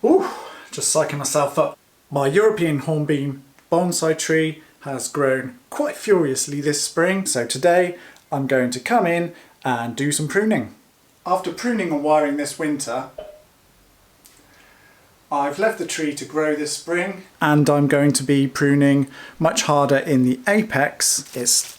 Ooh, just psyching myself up. My European Hornbeam Bonsai tree has grown quite furiously this spring, so today I'm going to come in and do some pruning. After pruning and wiring this winter, I've left the tree to grow this spring, and I'm going to be pruning much harder in the apex. It's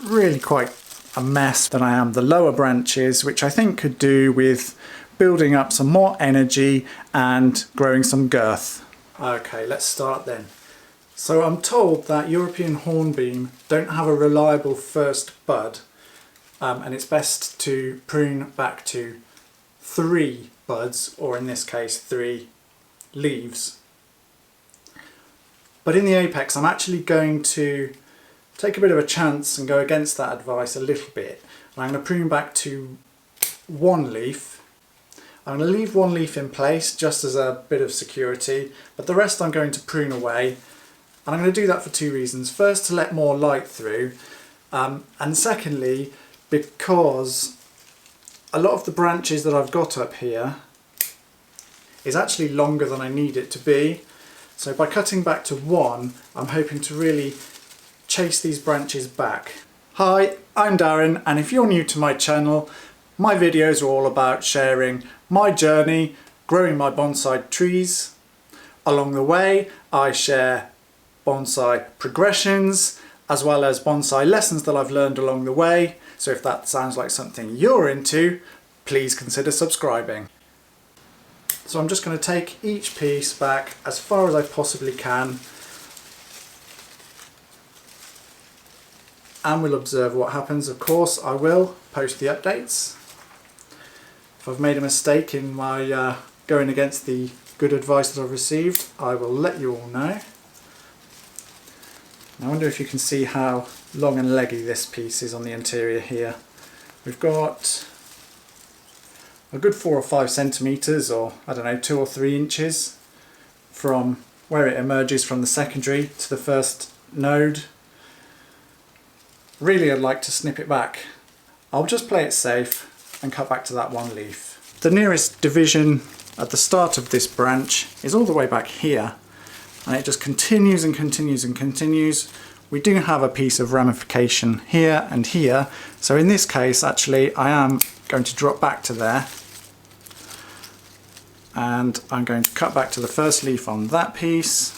really quite a mess than I am the lower branches, which I think could do with building up some more energy and growing some girth. Okay, let's start then. So I'm told that European Hornbeam don't have a reliable first bud, and it's best to prune back to 3 buds, or in this case 3 leaves. But in the apex I'm actually going to take a bit of a chance and go against that advice a little bit. I'm going to prune back to 1 leaf. I'm going to leave 1 leaf in place just as a bit of security, but the rest I'm going to prune away, and I'm going to do that for 2 reasons. First, to let more light through, and secondly because a lot of the branches that I've got up here is actually longer than I need it to be. So by cutting back to 1, I'm hoping to really chase these branches back. Hi, I'm Darren, and if you're new to my channel, my videos are all about sharing my journey growing my bonsai trees. Along the way, I share bonsai progressions as well as bonsai lessons that I've learned along the way. So if that sounds like something you're into, please consider subscribing. So I'm just going to take each piece back as far as I possibly can, and we'll observe what happens. Of course, I will post the updates. If I've made a mistake in my going against the good advice that I've received, I will let you all know. I wonder if you can see how long and leggy this piece is on the interior here. We've got a good 4 or 5 centimetres, or I don't know, 2 or 3 inches from where it emerges from the secondary to the first node. Really, I'd like to snip it back. I'll just play it safe and cut back to that 1 leaf. The nearest division at the start of this branch is all the way back here, and it just continues and continues and continues. We do have a piece of ramification here and here, so in this case actually I am going to drop back to there, and I'm going to cut back to the first leaf on that piece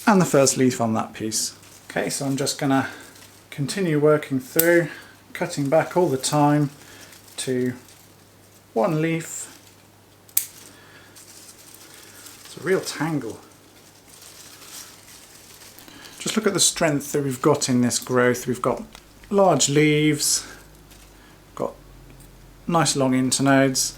and the first leaf on that piece. Okay, so I'm just gonna continue working through, cutting back all the time to 1 leaf. It's a real tangle. Just look at the strength that we've got in this growth. We've got large leaves, got nice long internodes,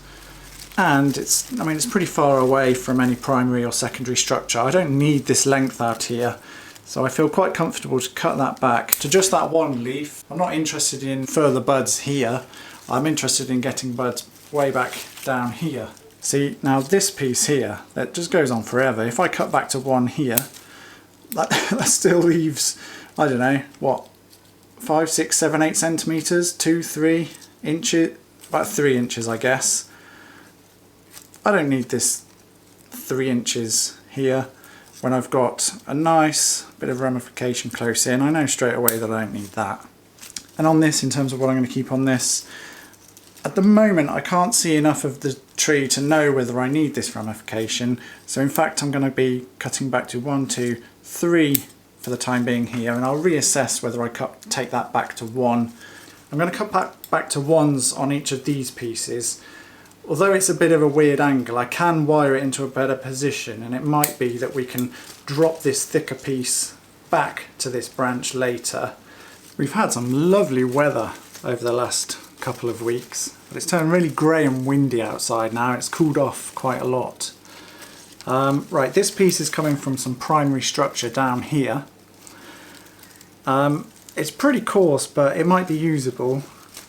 and it's pretty far away from any primary or secondary structure. I don't need this length out here, so I feel quite comfortable to cut that back to just that 1 leaf. I'm not interested in further buds here. I'm interested in getting buds way back down here. See, now this piece here, that just goes on forever. If I cut back to 1 here, that still leaves, I don't know, what, 5, 6, 7, 8 centimetres, 2, 3 inches, about 3 inches I guess. I don't need this 3 inches here when I've got a nice bit of ramification close in. I know straight away that I don't need that. And on this, in terms of what I'm going to keep on this, at the moment I can't see enough of the tree to know whether I need this ramification, so in fact I'm going to be cutting back to 1, 2, 3 for the time being here, and I'll reassess whether I take that back to 1. I'm going to cut back to 1s on each of these pieces. Although it's a bit of a weird angle, I can wire it into a better position, and it might be that we can drop this thicker piece back to this branch later. We've had some lovely weather over the last couple of weeks, but it's turned really grey and windy outside now. It's cooled off quite a lot. Right, this piece is coming from some primary structure down here. It's pretty coarse, but it might be usable.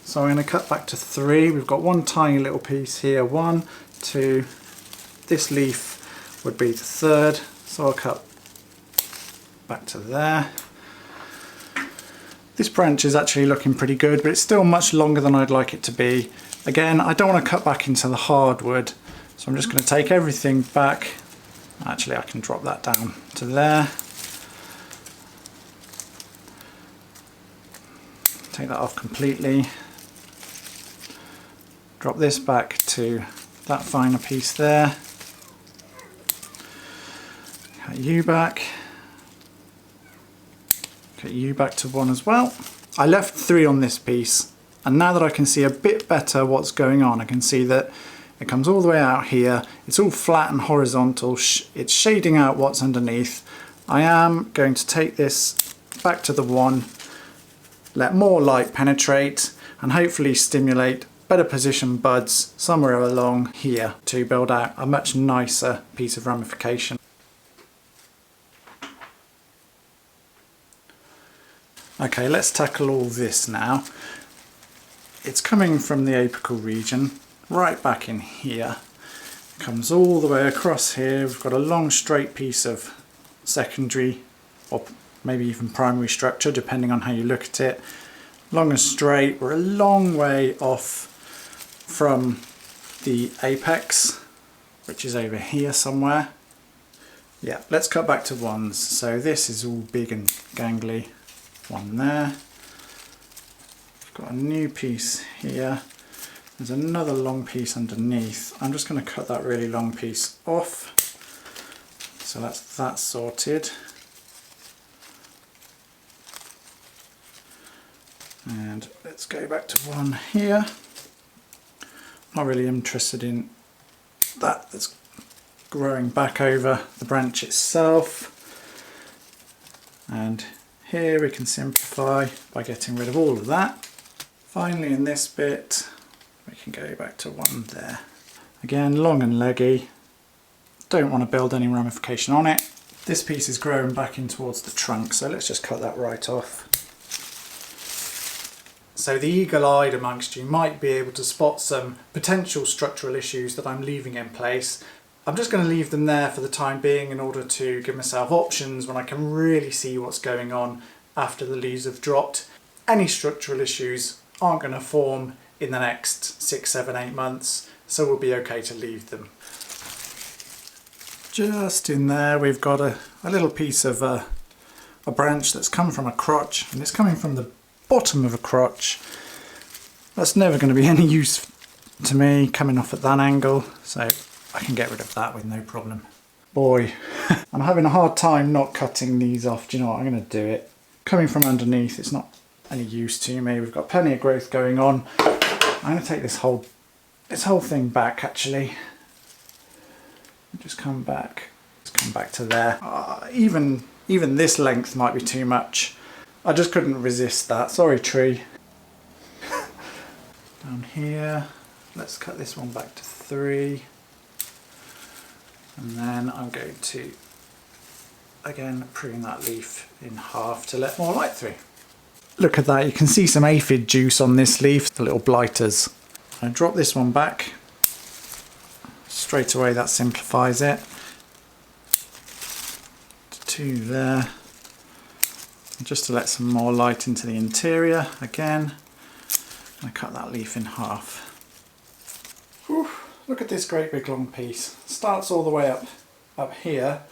So I'm going to cut back to 3. We've got 1 tiny little piece here. 1, 2. This leaf would be the 3rd. So I'll cut back to there. This branch is actually looking pretty good, but it's still much longer than I'd like it to be. Again, I don't want to cut back into the hardwood, so I'm just going to take everything back. Actually, I can drop that down to there. Take that off completely. Drop this back to that finer piece there. Cut you back. Cut you back to 1 as well. I left 3 on this piece, and now that I can see a bit better what's going on, I can see that it comes all the way out here. It's all flat and horizontal. It's shading out what's underneath. I am going to take this back to the 1, let more light penetrate, and hopefully stimulate better position buds somewhere along here to build out a much nicer piece of ramification. Okay, let's tackle all this now. It's coming from the apical region, right back in here. Comes all the way across here. We've got a long straight piece of secondary, or maybe even primary structure, depending on how you look at it. Long and straight. We're a long way off from the apex, which is over here somewhere. Yeah, let's cut back to 1s. So this is all big and gangly. 1 there. We've got a new piece here. There's another long piece underneath. I'm just going to cut that really long piece off. So that's that sorted. And let's go back to 1 here. Not really interested in that that's growing back over the branch itself. And here we can simplify by getting rid of all of that. Finally, in this bit, we can go back to 1 there. Again, long and leggy. Don't want to build any ramification on it. This piece is growing back in towards the trunk, so let's just cut that right off. So the eagle-eyed amongst you might be able to spot some potential structural issues that I'm leaving in place. I'm just going to leave them there for the time being in order to give myself options when I can really see what's going on after the leaves have dropped. Any structural issues aren't going to form in the next 6, 7, 8 months, so we'll be okay to leave them. Just in there we've got a little piece of a branch that's come from a crotch, and it's coming from the bottom of a crotch. That's never going to be any use to me coming off at that angle, so I can get rid of that with no problem. Boy, I'm having a hard time not cutting these off. Do you know what? I'm going to do it. Coming from underneath, it's not any use to me. We've got plenty of growth going on. I'm going to take this whole thing back actually. Just come back. Just come back to there. Even this length might be too much. I just couldn't resist that. Sorry, tree. Down here, let's cut this one back to 3. And then I'm going to, again, prune that leaf in half to let more light through. Look at that, you can see some aphid juice on this leaf, the little blighters. I drop this one back. Straight away that simplifies it. 2 there. Just to let some more light into the interior again. I cut that leaf in half. Whew, look at this great big long piece. It starts all the way up here,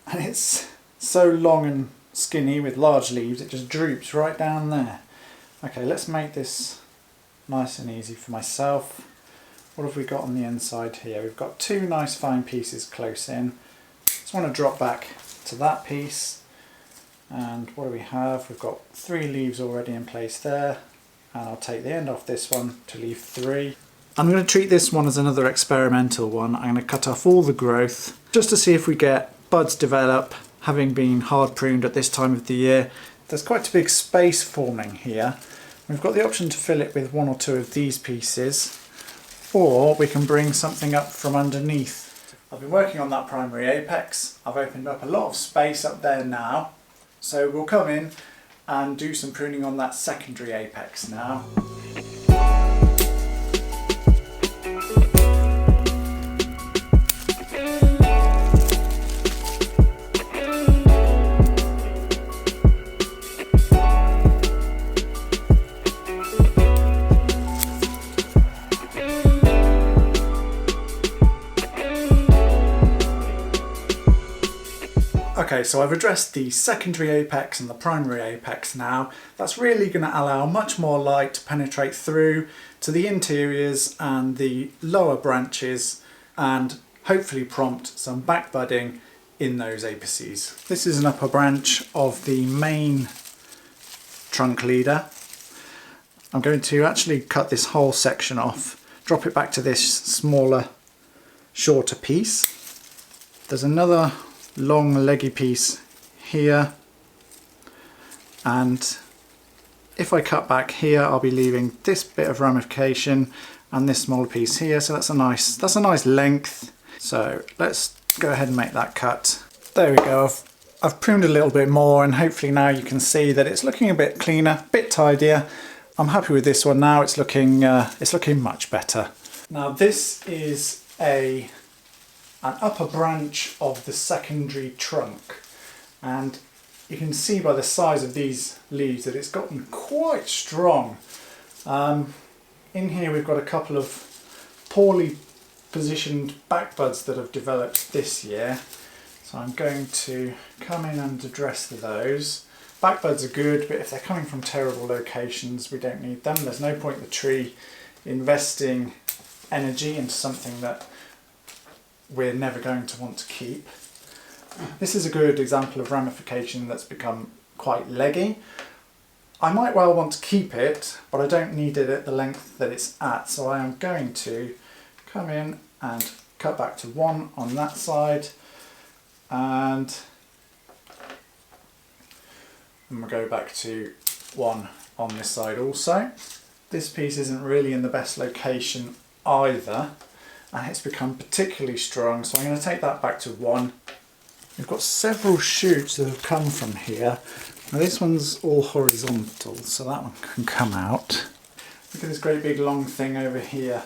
and it's so long and skinny with large leaves it just droops right down there. Okay, let's make this nice and easy for myself. What have we got on the inside here? We've got 2 nice fine pieces close in. Just want to drop back to that piece. And what do we have? We've got 3 leaves already in place there, and I'll take the end off this one to leave 3. I'm going to treat this one as another experimental one. I'm going to cut off all the growth just to see if we get buds develop, having been hard pruned at this time of the year. There's quite a big space forming here. We've got the option to fill it with 1 or 2 of these pieces, or we can bring something up from underneath. I've been working on that primary apex. I've opened up a lot of space up there now. So we'll come in and do some pruning on that secondary apex now. Okay, so I've addressed the secondary apex and the primary apex now. That's really going to allow much more light to penetrate through to the interiors and the lower branches and hopefully prompt some back budding in those apices. This is an upper branch of the main trunk leader. I'm going to actually cut this whole section off, drop it back to this smaller, shorter piece. There's another long leggy piece here, and if I cut back here I'll be leaving this bit of ramification and this smaller piece here, so that's a nice length. So let's go ahead and make that cut. There we go. I've pruned a little bit more, and hopefully now you can see that it's looking a bit cleaner, a bit tidier. I'm happy with this one now. It's looking much better. Now this is an upper branch of the secondary trunk, and you can see by the size of these leaves that it's gotten quite strong. In here we've got a couple of poorly positioned back buds that have developed this year, so I'm going to come in and address those. Back buds are good, but if they're coming from terrible locations we don't need them. There's no point in the tree investing energy into something that we're never going to want to keep. This is a good example of ramification that's become quite leggy. I might well want to keep it, but I don't need it at the length that it's at, so I am going to come in and cut back to 1 on that side, and we'll go back to 1 on this side also. This piece isn't really in the best location either, and it's become particularly strong, so I'm going to take that back to 1. We've got several shoots that have come from here. Now this one's all horizontal, so that one can come out. Look at this great big long thing over here.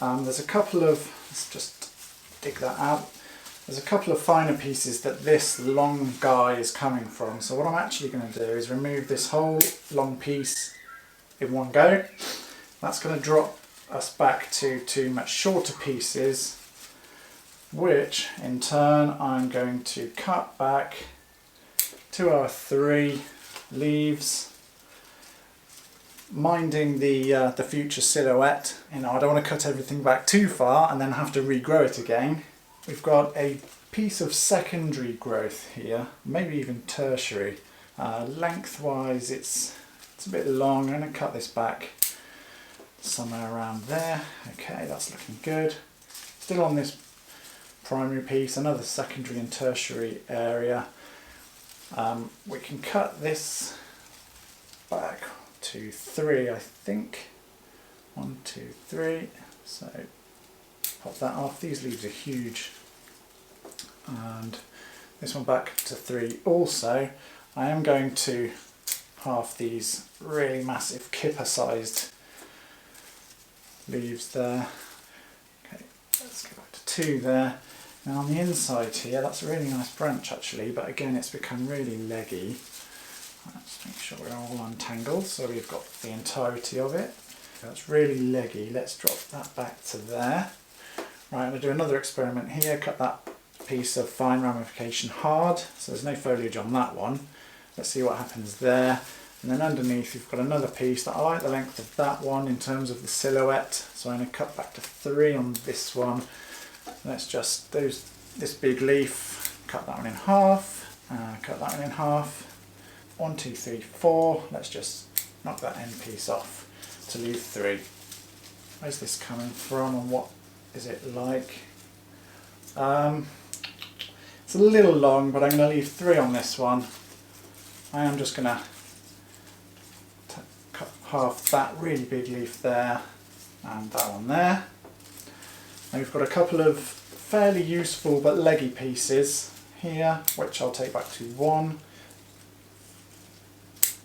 There's a couple of, let's just dig that out. There's a couple of finer pieces that this long guy is coming from. So what I'm actually going to do is remove this whole long piece in one go. That's going to drop us back to 2 much shorter pieces, which in turn I'm going to cut back to our 3 leaves, minding the future silhouette. You know, I don't want to cut everything back too far and then have to regrow it again. We've got a piece of secondary growth here, maybe even tertiary. Lengthwise it's a bit long. I'm going to cut this back somewhere around there. Okay, that's looking good. Still on this primary piece, another secondary and tertiary area. We can cut this back to 3, I think. 1, 2, 3. So pop that off. These leaves are huge. And this one back to 3 also. I am going to half these really massive kipper sized leaves there. Okay, let's go back to 2 there. Now on the inside here, that's a really nice branch actually, but again it's become really leggy. Let's make sure we're all untangled so we've got the entirety of it. That's really leggy. Let's drop that back to there. Right, I'm going to do another experiment here, cut that piece of fine ramification hard, so there's no foliage on that one. Let's see what happens there. And then underneath we've got another piece that I like the length of that one in terms of the silhouette, so I'm going to cut back to 3 on this one. Let's just do this big leaf, cut that one in half, cut that one in half. 1, 2, 3, 4. Let's just knock that end piece off to leave 3. Where's this coming from and what is it like? It's a little long, but I'm going to leave 3 on this one. I am just going to cut half that really big leaf there and that one there. Now we've got a couple of fairly useful but leggy pieces here, which I'll take back to 1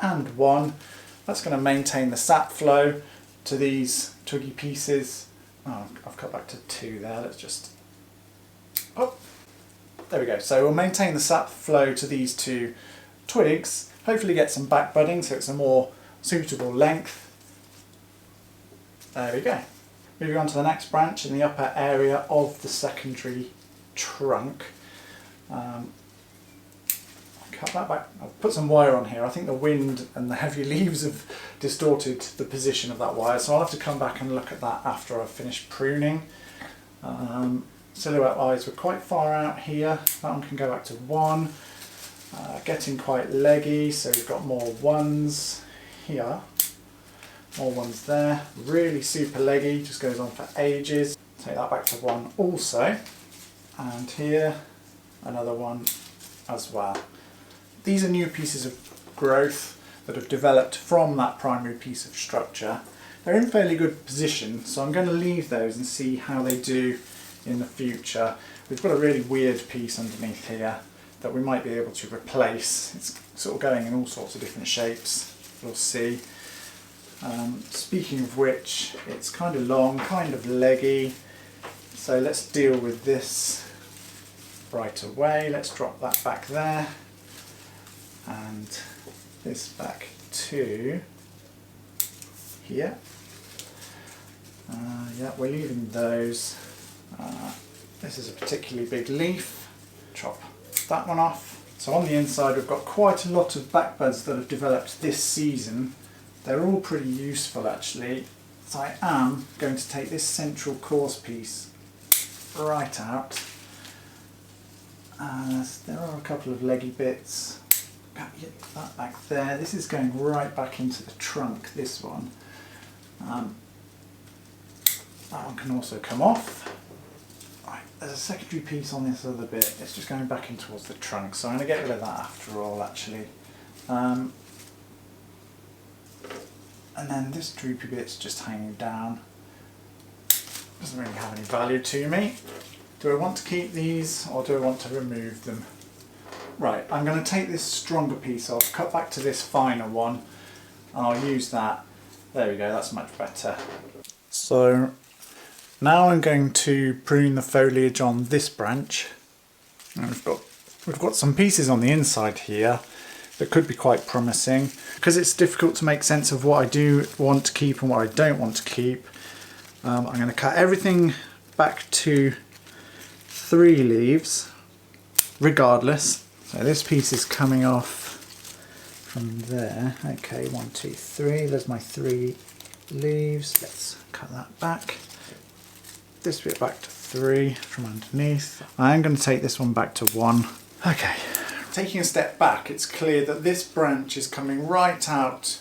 and 1. That's going to maintain the sap flow to these twiggy pieces. Oh, I've cut back to 2 there. Let's just, oh, there we go. So we'll maintain the sap flow to these 2 twigs, hopefully get some back budding so it's a more suitable length. There we go. Moving on to the next branch in the upper area of the secondary trunk. Cut that back. I've put some wire on here. I think the wind and the heavy leaves have distorted the position of that wire, so I'll have to come back and look at that after I've finished pruning. Silhouette eyes were quite far out here. That one can go back to 1. Getting quite leggy, so we've got more 1s here, more 1s there. Really super leggy, just goes on for ages. Take that back to 1 also, and here another one as well. These are new pieces of growth that have developed from that primary piece of structure. They're in fairly good position, so I'm going to leave those and see how they do in the future. We've got a really weird piece underneath here that we might be able to replace. It's sort of going in all sorts of different shapes, we'll see. Speaking of which, it's kind of long, kind of leggy, so let's deal with this right away. Let's drop that back there, and this back to here. Yeah, we're leaving those. This is a particularly big leaf. Chop that one off. So on the inside we've got quite a lot of backbuds that have developed this season. They're all pretty useful actually. So I am going to take this central course piece right out. There are a couple of leggy bits. Get that back there. This is going right back into the trunk, this one. That one can also come off. Right, there's a secondary piece on this other bit. It's just going back in towards the trunk, so I'm going to get rid of that after all actually. And then this droopy bit's just hanging down. Doesn't really have any value to me. Do I want to keep these or do I want to remove them? Right, I'm going to take this stronger piece off, cut back to this finer one, and I'll use that. There we go, that's much better. So now I'm going to prune the foliage on this branch. And we've got some pieces on the inside here that could be quite promising. Because it's difficult to make sense of what I do want to keep and what I don't want to keep, I'm going to cut everything back to 3 leaves, regardless. So this piece is coming off from there. Okay, 1, 2, 3. There's my 3 leaves. Let's cut that back. This bit back to 3 from underneath. I am going to take this one back to 1. Okay, taking a step back, it's clear that this branch is coming right out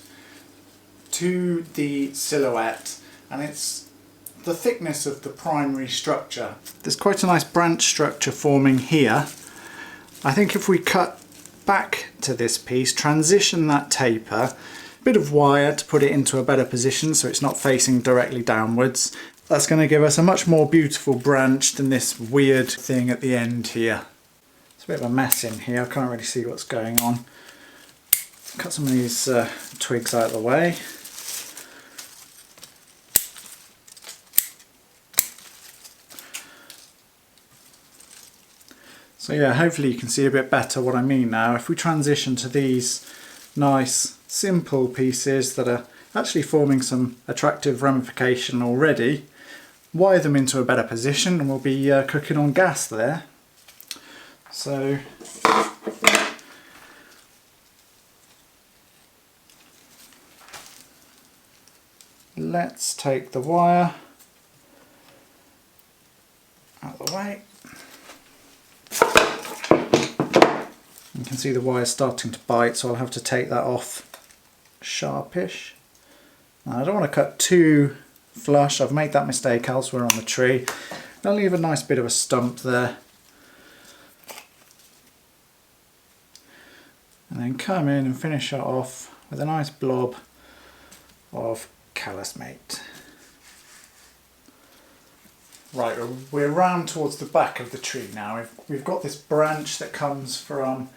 to the silhouette, and it's the thickness of the primary structure. There's quite a nice branch structure forming here. I think if we cut back to this piece, transition that taper, a bit of wire to put it into a better position so it's not facing directly downwards, that's going to give us a much more beautiful branch than this weird thing at the end here. It's a bit of a mess in here, I can't really see what's going on. Cut some of these twigs out of the way. So yeah, hopefully you can see a bit better what I mean now. If we transition to these nice simple pieces that are actually forming some attractive ramification already, wire them into a better position and we'll be cooking on gas there. So let's take the wire out of the way. You can see the wire starting to bite, so I'll have to take that off sharpish. Now, I don't want to cut too flush. I've made that mistake elsewhere on the tree. I'll leave a nice bit of a stump there. And then come in and finish it off with a nice blob of callus mate. Right, we're round towards the back of the tree now. We've got this branch that comes from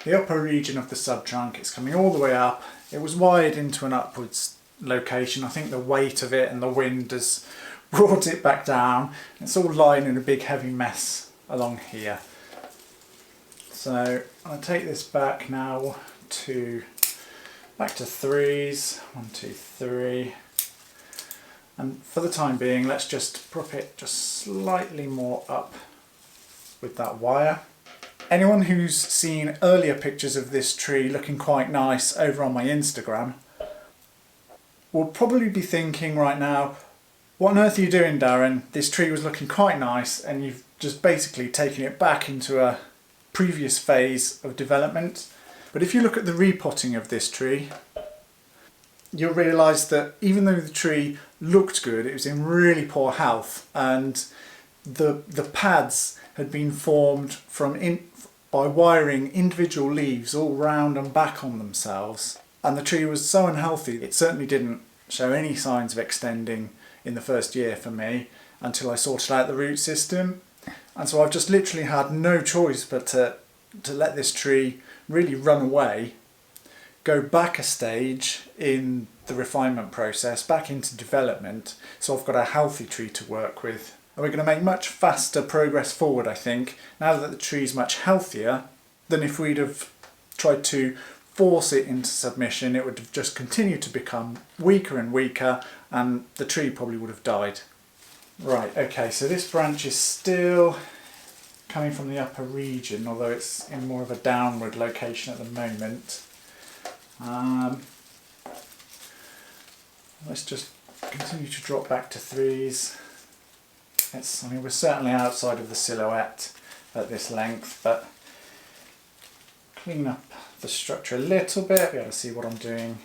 the upper region of the subtrunk. It's coming all the way up. It was wired into an upwards location. I think the weight of it and the wind has brought it back down. It's all lying in a big heavy mess along here. So I'll take this back now to 3s. 1, 2, 3. And for the time being, let's just prop it just slightly more up with that wire. Anyone who's seen earlier pictures of this tree looking quite nice over on my Instagram will probably be thinking right now, what on earth are you doing, Darren? This tree was looking quite nice and you've just basically taken it back into a previous phase of development. But if you look at the repotting of this tree, you'll realise that even though the tree looked good, it was in really poor health, and the pads had been formed by wiring individual leaves all round and back on themselves, and the tree was so unhealthy it certainly didn't show any signs of extending in the first year for me until I sorted out the root system. And so I've just literally had no choice but to let this tree really run away, go back a stage in the refinement process, back into development, so I've got a healthy tree to work with. And we're going to make much faster progress forward, I think, now that the tree's much healthier than if we'd have tried to force it into submission. It would have just continued to become weaker and weaker, and the tree probably would have died. Right, okay, so this branch is still coming from the upper region, although it's in more of a downward location at the moment. Let's just continue to drop back to threes. I mean, we're certainly outside of the silhouette at this length, but clean up the structure a little bit, be able to see what I'm doing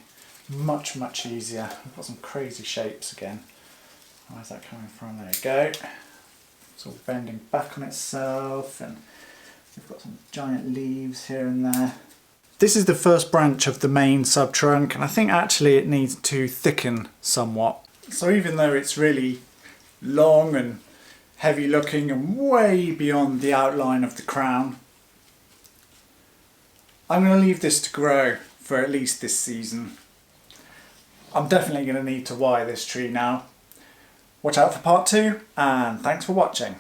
much easier. I've got some crazy shapes again. Where's that coming from? There we go. It's all bending back on itself, and we've got some giant leaves here and there. This is the first branch of the main sub-trunk, and I think actually it needs to thicken somewhat. So even though it's really long and heavy looking and way beyond the outline of the crown, I'm going to leave this to grow for at least this season. I'm definitely going to need to wire this tree now. Watch out for part 2, and thanks for watching.